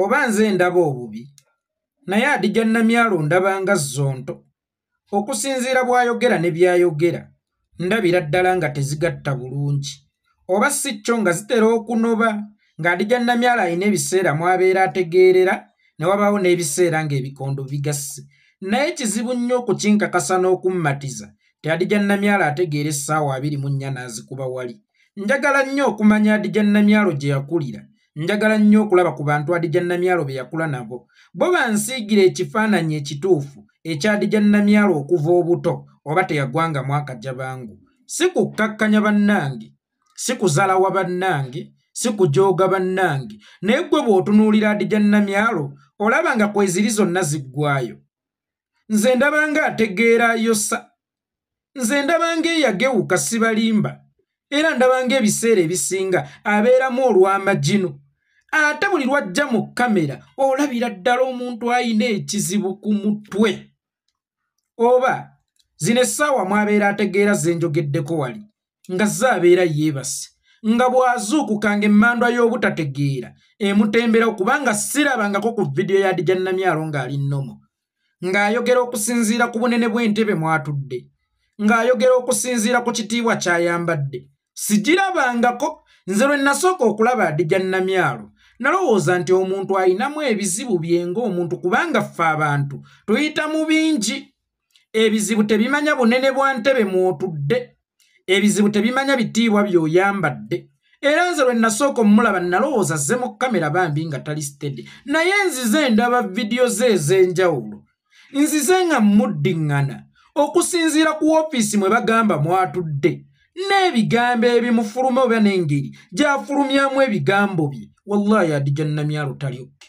oba nze ndaba obubi naye Adija Namyalo ndaba nga zonto okusinziira bw'ayogera ne byayogera ndabira ddala nga tezigatta bulungi oba si kyo nga zitera okunoba nga Adija Namyalo alina ebiseera mwabeera ategeerera ne wabaawo n'ebiseera ng'ebikondo bigasse naye kizibu nnyo okukinkakasa n'okummatiza ti Adija Namyalo ategeera essaawa 24 n'azikuba wali. Njagala nnyo okumanya Adija Namyalo gye yakulira. Njagala nnyo okulaba ku bantu Adija Namyalo be yakula nabo. Bo bansiigira ekifaananyi ekituufu ekya Adija Namyalo okuva obuto oba teyagwanga mwakajja bangu. Si kukkakkanya bannange, si kuzalawa bannange, si kujooga bannange. Naye gwe bw'otunuulira Adija Namyalo olaba nga kweziri zonna ziggwayo. Nze ndabanga ategeera ayosa. Nze ndabanga eyagewuka sibalimba. Era ndabanga ebiseera ebisinga abeeramu olw'amagino. Ate buli lwajja mu kamera olabira ddala omuntu ayina ekizibu ku mutwe. Oba zino essaawa mwabeera ategeera ze njogeddeko wali nga ze abeera yeebase nga bw'azuukukanga emmandwa y'obutategeera emutembera kubanga sirabangako ku vidiyo ya Adija Namyalo ng'ali nnomo ng'ayogera okusinziira ku bunene bw'entebe mwatudde ng'ayogera okusinziira ku kitiibwa ky'ayambadde. Sigirabangako. Nze lwe nasooka okulaba Adija Namyalo nalowooza nti omuntu ayinamu ebizibu bye ng'omuntu kubanga ffe abantu tuyita mu bingi. Ebizibu tebimanya bunene bwa ntebe mw'otudde. Ebizibu tebimanya bitiibwa by'oyambadde. Era nze lwe nasooka omulaba nalowooza zze mu kamera bambi nga tali steady. Naye nzize ndaba vidiyo ze ez'enjawulo. Nzize nga muddiŋŋana okusinziira ku ofiisi mwe bagamba mwatudde n'ebigambo ebimufuluma oba n'engeri gy'afulumyamu ebigambo bye. Wallahi Adija Namyalo tali okke.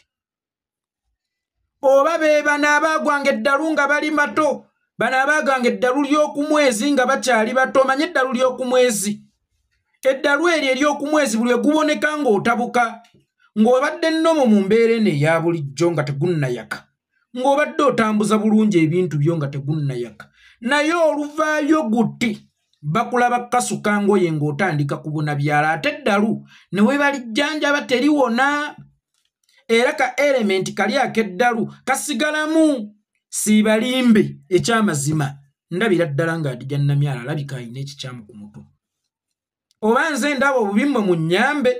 Oba be bano abaagwanga eddalu nga bali mato, bano abaagwanga eddalu ly'oku mwezi nga bakyali bato. Manye eddalu ly'oku mwezi, eddalu eryo ery'oku mwezi buli eguboneka ng'otabuka ng'obadde nnomo mu mbeera eno eya bulijjo nga tegunnayaka, ng'obadde otambuza bulungi ebintu byo nga tegunnayaka. Naye oluvaayo guti bakulaba kasuka ngoye ng'otandika kubuna byala ate eddalu ne webalijjanjaba teriwona. Era ka element kali akeddalu kasigalamu siibalimbe ekyamazima. Ndabira ddala nga Adija Namyalo alabika alina ekikyamu ku mutwe. Oba nze ndaba obubi mmwe munnyambe.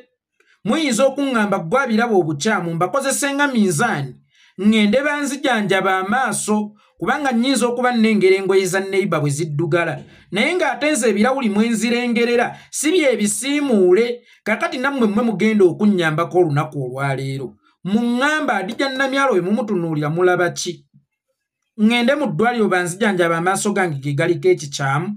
Muyinza okuŋŋamba ggwe abiraba obukyamu mbakozese nga minzaani ŋŋende banzijanjaba amaaso kubanga nnyinza okuba nnengera engoye za neiba bwe ziddugala naye ng'ate nze ebirawuli mwe nzirengerera si byebisiimuule. Kakati nammwe mmwe mugenda okunnyambako olunaku olwaleero. Muŋŋamba Adija Namyalo we mumutunuulira mulaba ki? Ŋŋende mu ddwaliro banzijanjaba amaaso gange ge galiko ekikyamu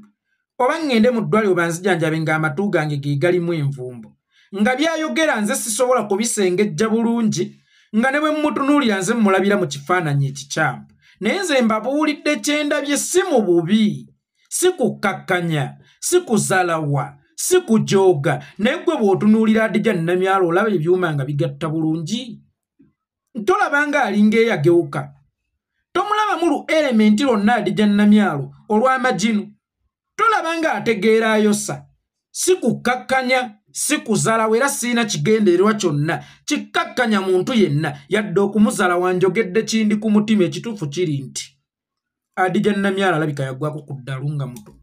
oba ŋŋende mu ddwaliro banzijanjabe ng'amatu gange ge galimu envumbo? Nga byayogera nze sisobola kubisengejja bulungi nga ne bwe mumutunuulira nze mmulabira mu kifaananyi ekikyamu. Naye nze mbabuulidde kyendabye si mu bubi, si kukkakkanya, si kuzalawa, si kujooga. Naye gwe bw'otunuulira Adija Namyalo olaba ebyuma nga bigatta bulungi. Tolabanga alinga eyagewuka. Tomulabamu lu elementi lwonna Adija Namyalo olw'amagino. Tolabanga ategeera ayosa. Si kukkakkanya, si kuzalawa era siina kigendererwa kyonna kikkakkanya muntu yenna yadde okumuzala wanjogedde kindi ku mutima. Ekituufu kiri nti Adija Namyalo alabika yaggwako ku ddalu nga muto.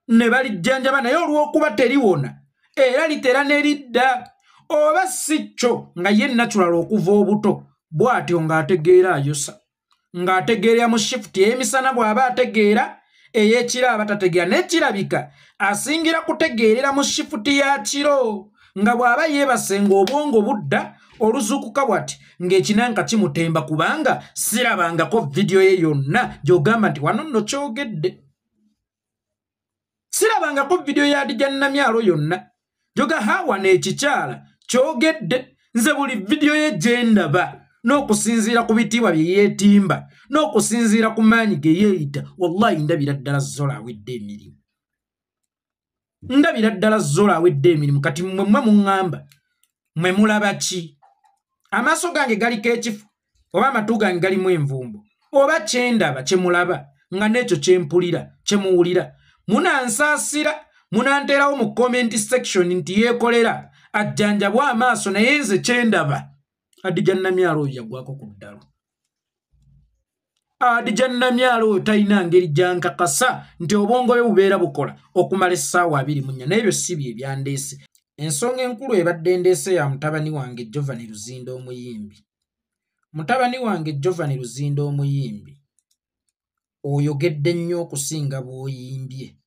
Ne balijjanjaba naye olw'okuba teriwona era litera ne lidda. Oba si kyo nga ye natural okuva obuto bw'atyo ng'ategeera ayosa, ng'ategeera mu shifuti ey'emisana bw'aba ategeera, ey'ekiro aba tategeera. N'ekirabika asingira kutegeerera mu shifuti ya kiro nga bw'aba yeebasenga obwongo budda oluzuukuka bw'ati ng'ekinanka kimutemba kubanga sirabangako vidiyo ye yonna gy'ogamba nti wano nno kyogedde. Sirabangako vidiyo ya Adija Namyalo yonna gyoga wano ekikyala kyogedde. Nze buli vidiyo ye gye ndaba n'okusinziira ku bitiibwa bye yeetimba n'okusinziira ku maanyi ge yeeyita, wallahi ndabira ddala Zola awedde emirimu. Ndabira ddala Zola awedde emirimu. Kati mmwe muŋŋamba mmwe mulaba ki? Amaaso gange galiko ekifu oba amatu gange galimu envumbo oba kyendaba kye mulaba nga n'ekyo kye mpulira kye muwulira? Munansaasira munanteerawo mu comment section nti yeekolera ajjanjabwa amaaso naye nze kyendaba Adija Namyalo yagwako ku ddalo. Adija Namyalo talina ngeri gyankakasa nti obwongo bwe bubeera bukola okumala essaawa 24 n'ebyo si bye byandeese. Ensonga enkulu ebadde ndeese ya mutabani wange Jovani Luzindo omuyimbi. Mutabani wange Jovani Luzindo omuyimbi oyogedde nnyo okusinga bw'oyimbye.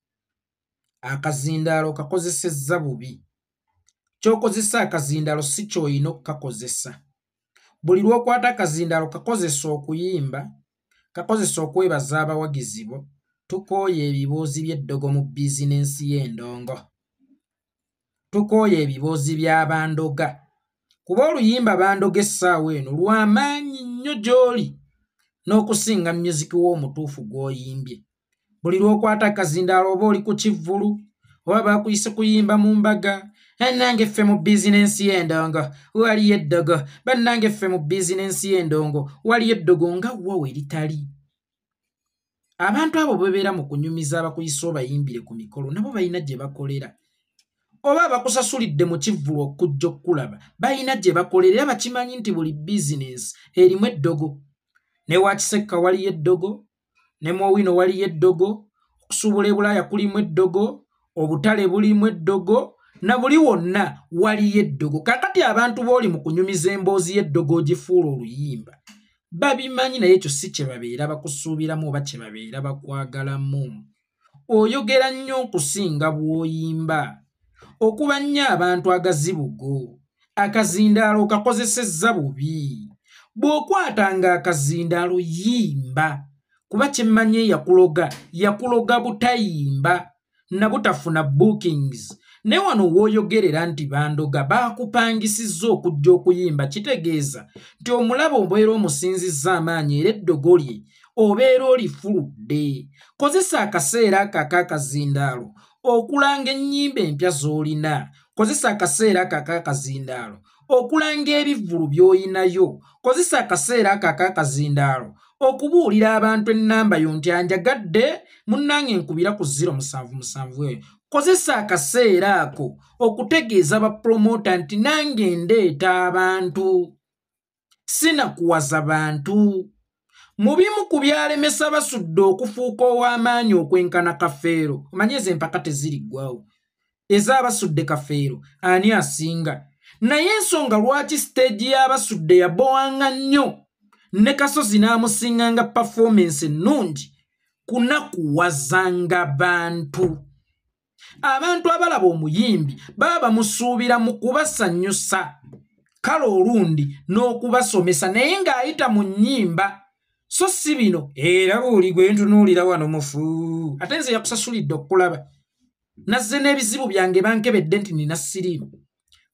Akazindaalo kakozesezza bubi. Ky'okozesa akazindaalo si ky'olina okukakozesa. Buli lw'okwata akazindaalo kakozesa okuyimba, kakozesa okwebaza abawagizi bo, tukooye ebibuuzi by'eddogo mu bizinensi y'endongo. Tukooye ebibuuzi by'abandoga. Kuba oluyimba bandoga essaawa eno lw'amaanyi nnyo gy'oli n'okusinga myuziki w'omutuufu gw'oyimbye. Buli lw'okwata akazindaalo oba oli ku kivvulu, oba baakuyise kuyimba mu mbaga, bannange ffe mu bizinensi y'endongo waliyo eddogo, bannange ffe mu bizinensi y'endongo waliyo eddogo nga wwe litali. Abantu abo bebeera mu kunyumiza abakuyise obayimbire ku mikolo nabo balina gye bakolera. Oba abakusasulidde mu kivvulu okujja okkulaba balina gye bakolera era bakimanyi nti buli bizinensi erimu eddogo. Ne Wakisekka waliyo eddogo, ne Mwowino waliyo eddogo, okusuubula e Bulaaya kulimu eddogo, obutale bulimu eddogo, na buli wonna waliyo eddogo. Kakati abantu b'oli mu kunyumiza emboozi y'eddogo ogifuula oluyimba babimanyi naye ekyo si kye babeera bakusuubiramu oba kye babeera bakwagalamu. Oyogera nnyo okusinga bw'oyimba. Okuba nnyo abantu agazibugo. Akazindaalo kakozesezza bubi. Bw'okwatanga akazindaalo yimba. Kuba kyemmanye yakuloga butayimba na butafuna bookings. Ne wano w'oyogerera nti bandoga baakupangisizza okujja okuyimba kitegeeza nti omulaba obeera omusinzizza amaanyi era eddogo lye obeera olifuludde. Kozesa akaseera ako ak'akazindaalo okulanga ennyimba empya z'olina. Kozesa akaseera ako ak'akazindaalo okulanga ebivvulu by'olinayo. Kozesa akaseera ako ak'akazindaalo okubuulira abantu ennamba yo nti anjagadde munnange nkubira ku 077. Kozesa akaseera ako okutegeeza bapromota nti nange ndeeta abantu, sinakuwaza bantu. Mu bimu ku byalemesa basudde okufuuka ow'amaanyi okwenkana Kafeero. Omanyi ezo empaka teziriggwawo. Ez'abasudde Kafeero ani asinga? Naye ensonga lwaki siteegi y'abasudde yabowanga nnyo ne Kasozi n'amusinganga performance ennungi kunakuwazanga bantu. Abantu abalaba omuyimbi baba bamusuubira mu kubasanyusa, kale olundi n'okubasomesa naye ng'ayita mu nnyimba. So si bino era buli gwe ntunuulira wano mufu ate nze yakusasulidde okulaba. Nazze n'ebizibu byange bankebedde nti nina siriimu.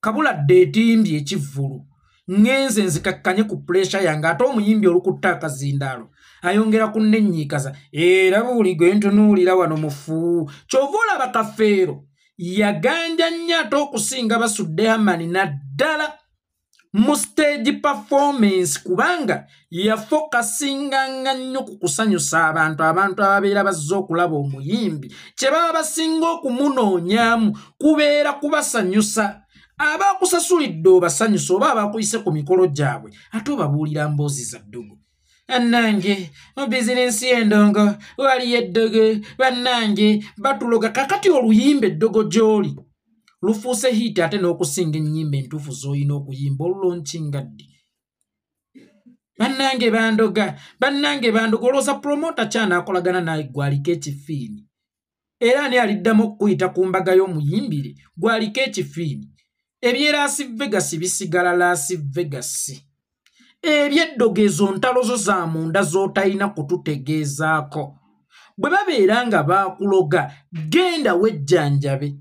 Kabuladde etimbye ekivvulu. Ngenze nzikakkanye ku pressure yange ate omuyimbi olukutta akazindaalo ayongera kunnenyiikaza era buli gwe ntunuulira wano mufu. Kyova olaba Kafeero yaganja nnyo ate okusinga basudde Amani naddala mu stage performance kubanga yafokasinganga nnyo ku kusanyusa abantu ababeera bazze okulaba omuyimbi. Kye baba basinga okumunoonyaamu kubeera kubasanyusa. Abakusasulidde obasanyusa oba abakuyise ku mikolo gyabwe ate obabuulira mboozi za ddogo. Bannange mu bizinensi y'endongo waliyo eddogo, bannange batuloga. Kakati oluyimba eddogo gy'oli lufuuse hiiti ate n'okusinga ennyimba entuufu z'olina okuyimba olulonkinga ddi. Bannange bandoga, bannange bandoga. Olowooza promota kyanaakolagana naye gwaliko ekifiini era ani aliddamu okuyita ku mbaga y'omuyimbire gwaliko ekifiini. Eby'Las Vegas bisigala Las Vegas. Ebyeddogo ezo ntalo zo za munda z'otalina kututegeezaako. Bwe babeera nga baakuloga genda wejjanjabe.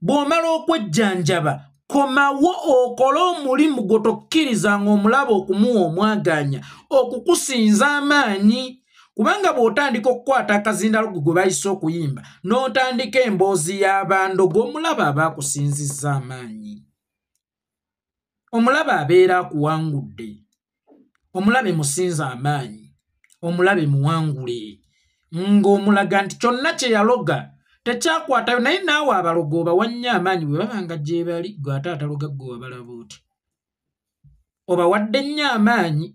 Bw'omala okwejjanjaba komawo okole omulimu gwe tokkirizanga omulaba okumuwa omwaganya okukusinza amaanyi. Kubanga bw'otandika okukwata akazindaalo gwe bayise okuyimba n'otandika emboozi y'abandogo omulaba abaakusinzizza amaanyi. Omulabe abeera akuwangudde. Omulabe musinza amaanyi. Omulabe muwangule. Ng'omulaga nti kyonna kye yaloga tekyakwatayo naye naawe abalogo obawannyo amaanyi bwe babanga gye bali gwe ate ataloga gwe wabalaba oti. obawadde nnyo amaanyi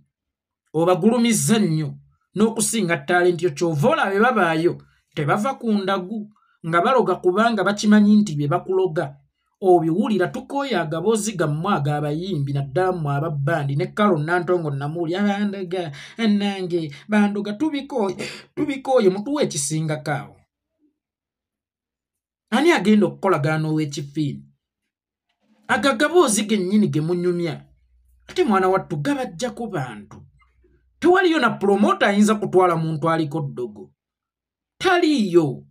obagulumizza nnyo n'okusinga talenti yo kyova olabe babaayo tebava ku ndagu nga baloga kubanga bakimanyi nti bye bakuloga obiwulira tukooya agaboozi gammwe ag'abayimbi naddala mmwe ababbandi ne Kalo Nantongo Namuuli abandoga nange bandoga tubikooye mutuwa ekisingako awo ani agenda okukolagana n'ow'ekifiini agagaboozi gennyini ge munyumya ate mwana wattu gabajjako bantu tewaliyo na promota ayinza kutwala muntu aliko ddogo taliyo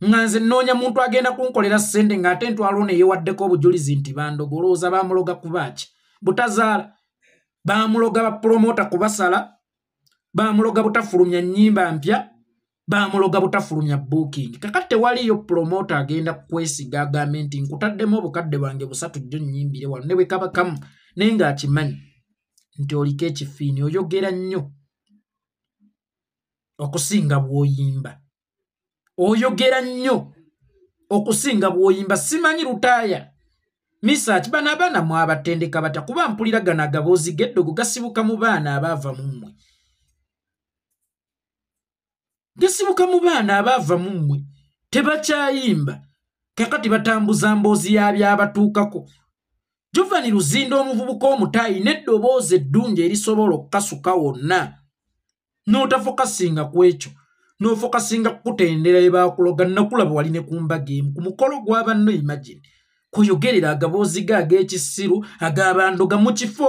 nga nze nnoonya muntu agenda kunkolera ssente ng'ate ntwalo ne yeewaddeko obujulizi nti bandogolooza baamuloga kubaaki butazaala baamuloga bapromota kubasala baamuloga butafulumya nnyimba mpya baamuloga butafulumya booking kakati tewaliyo promota agenda kwesiga agambe nti nkutaddemu obukadde bwange 3 jjo nnyimbire wano ne bwe kabakamu naye ng'akimanyi nti oliko ekifiini oyogera nnyo okusinga bw'oyimba oyogera nnyo okusinga bw'oyimba simanyi lutaaya misaaki bano abaana mwabatendeka batya kuba mpulira gano agaboozi g'eddogo gasibuka mu baana abaava mu mmwe gasibuka mu baana abaava mu mmwe tebakyayimba kakati batambuza mboozi yabyabatuukako Jovani Luzindo omuvubuka omutaayi n'eddoboozi eddungi erisobola okukasuka wonna n'otafokasinga ku ekyo n'ofokasinga kukutendera bye baakuloga nakulaba wali ne ku mbaga emu ku mukolo gwa banno imagine kuyogerera agaboozi ge ag'ekisiru ag'abandoga mu kifo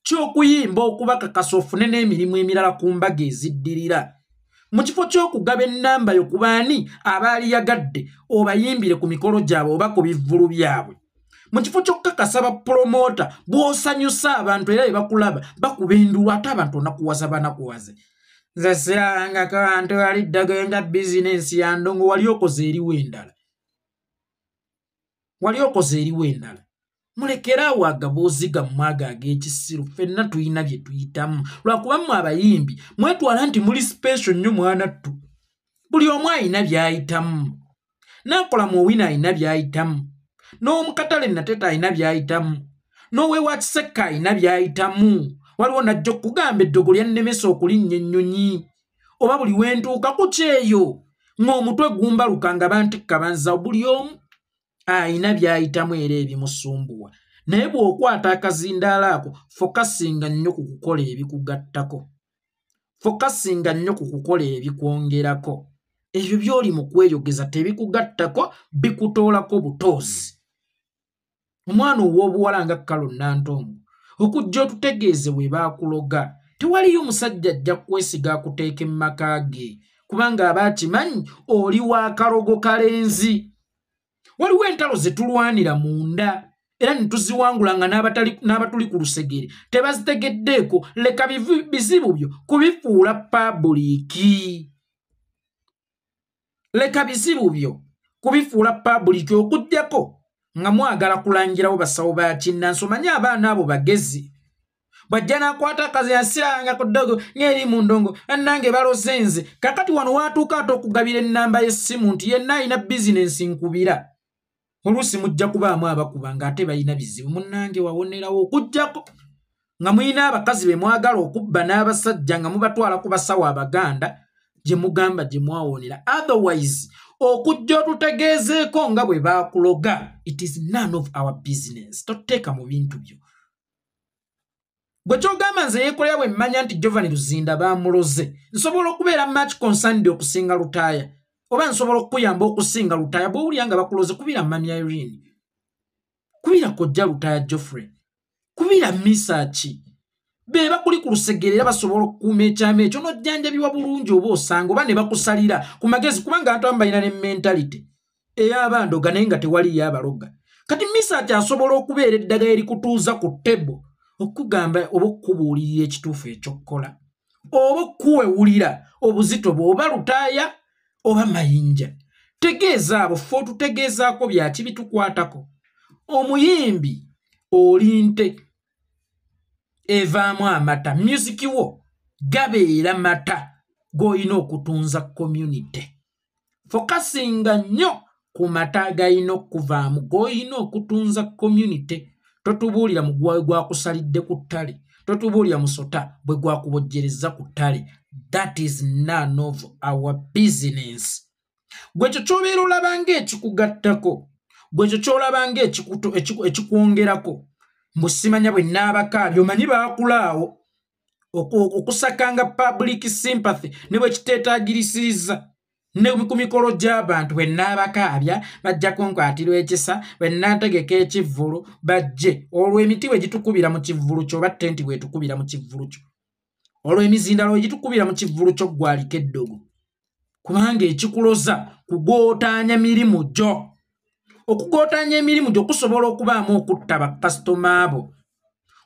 ky'okuyimba okubakakasa ofune n'emirimu emirala ku mbaga eziddirira mu kifo ky'okugaba ennamba yo ku baani abaali yagadde obayimbire ku mikolo gyabwe oba ku bivvulu byabwe mu kifo ky'okukakasa bapromota bw'osanyusa abantu era bye bakulaba bakuba endulu ate abantu onakuwaza banakuwaze nze sirabangako abantu bali ddagenda bizinensi ya ndongo wali okoze eriwo endala mulekeraawo agaboozi gammwe ago ag'ekisiru ffenna tulina bye tuyitamu lwakuba mmwe abayimbi mwetwala nti muli special nnyo mwanattu buli omu ayina by'ayitamu n'akola mu owina ayina by'ayitamu n'omukatale nateta ayina by'ayitamu n'oweewa kisekka ayina by'ayitamu waliwo najja okugamba eddogo lyannemesa okulinnya ennyonyi oba buli wentuuka ku kyeyo ng'omutwe gumbaluka nga bantikka banza buli omu ayina by'ayitamu era ebimusumbuwa naye bw'okwata akazindaala ako fokasinga nnyo ku kukola ebikugattako fokasinga nnyo ku kukola ebikwongerako ebyo by'oli mu kweyogeza tebikugattako bikutoolako butoozi omwana ow'obuwala nga Kalo Nantongo okujja otutegeeze bwe baakuloga tewaliyo omusajja ajja kwesiga akuteeka mu maka ge kubanga abaakimanyi oli wa kalogo kalenzi waliwo entalo ze tulwanira munda era ne tuziwangula nga n'abatuli ku lusegere tebazitegeddeeko leka bizibu byo kubifuula pabuliiki leka bizibu byo kubifuula pabuliiki okujjako nga mwagala kulangirawo basawo ba kinnansi omanyi abaana abo bagezi bw'ajja n'akwata akazi yasiranga ku ddogo ng'eri mu ndongo annange baloze nze kakati wano waatuuka ate okugabira ennamba y'essimu nti yenna alina bizinensi nkubira oluusi mujja kubaamu abakuba ng'ate balina bizibu munnange wawonerawo okujjako nga mulina abakazi be mwagala okubba n'abasajja nga mubatwala ku basawo abaganda gye mugamba gye mwawonera otherwise okujja otutegeezeeko nga bwe baakuloga it is none of our business toteeka mu bintu byo bwe kyogamba nze yeekolera bwe mmanya nti Jovani Luzinda baamuloze nsobola okubeera much concerned okusinga lutaaya oba nsobola okuyamba okusinga lutaaya bw'owulira nga bakuloze kubira mami Irene kubira kojja lutaaya Geoffrey kubira misaaki be bakuli ku lusegere era basobola okukuuma ekyama ekyo n'ojjanjabibwa bulungi oba osanga oba ne bakusalira ku magezi kubanga abantu abamu balina ne mentality ey'abandoga naye nga tewaliyo abaloga kati misaaki asobola okubeera eddagala erikutuuza ku ttebo okugamba oba okubuulirira ekituufu ekyokukola oba okuwewulira obuzito bwe oba lutaaya oba mayinja tegeeza abo ffe otutegeezaako byaki bitukwatako omuyimbi oli nte evaamu amata musiki wo gabeera mata g'olina okutunza community fokasinga nnyo ku mata agayina okuvaamu g'olina okutunza community totubuulira mugwawe gwakusalidde ku ttale totubuulira musota bwe gwakubojjereza ku ttale. That is none of our business. Gwe ekyo ky'obeera olaba ng'ekikugattako gwe ekyo ky'olaba ng'ekikwongerako mbusimanya bwe nnaabakaabyo omanyi baakulaawo okusakanga public sympathy ne bwe kiteetaagirisiriza ne ku mikolo gy'abantu bwe nnaabakaabya bajja kunkwatirwa ekisa bwe nnaategeka ekivvulu bajje olwo emiti bwe gitukubira mu kivvulu kyo oba tenti bwe tukubira mu kivvulu kyo olwo emizindalo bwe gitukubira mu kivvulu kyo gwaliko eddogo kubanga ekikuloza kugootaanya mirimu gyo okugootaanya emirimu gyo kusobola okubaamu okutta bakasitoma abo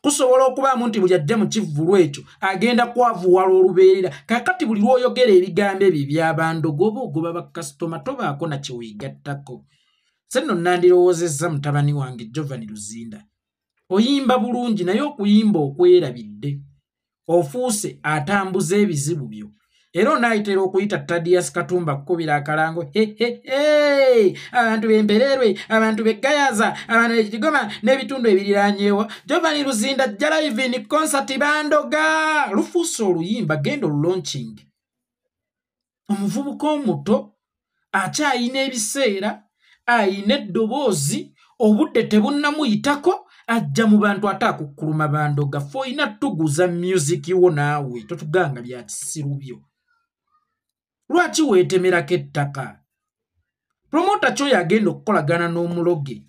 kusobola okubaamu nti buli ajja mu kivvulu ekyo agenda kwavuwala olubeerera kakati buli lw'oyogera ebigambo ebyo ebyabandogo oba ogoba bakasitoma tobaako na kyeweegattako. Se nno nandirowoozezza mutabani wange Jovani Luzinda oyimba bulungi naye okuyimba okwerabidde ofuuse atambuza ebizibu byo era onaayitera okuyita Tadias Katumba kukubira akalango abantu b'empererwe abantu b'eggayaza abantu b'ekigoma n'ebitundu ebiriraanyeewo. Jovani Luzinda ajja live in concert bandoga lufuuse oluyimba genda olulaunching. Omuvubuka omuto akyayina ebiseera ayina eddoboozi obudde tebunnamuyitako ajja mu bantu ate akukkuluma bandoga fe oyina tuguza music wo naawe totuganga bya kisiru byo. Lwaki weetemerako ettaka? Promota kyoyo agenda okukolagana n'omuloge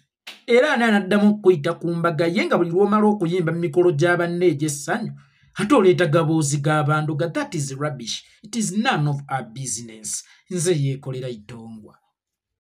era ani anaddamu okuyita ku mbaga ye nga buli lw'omala okuyimba mu mikolo gy'abanne egy'essanyu ate oleeta gaboozi g'abandoga. That is rubbish. It is none of our business. Nze yeekolera itongwa.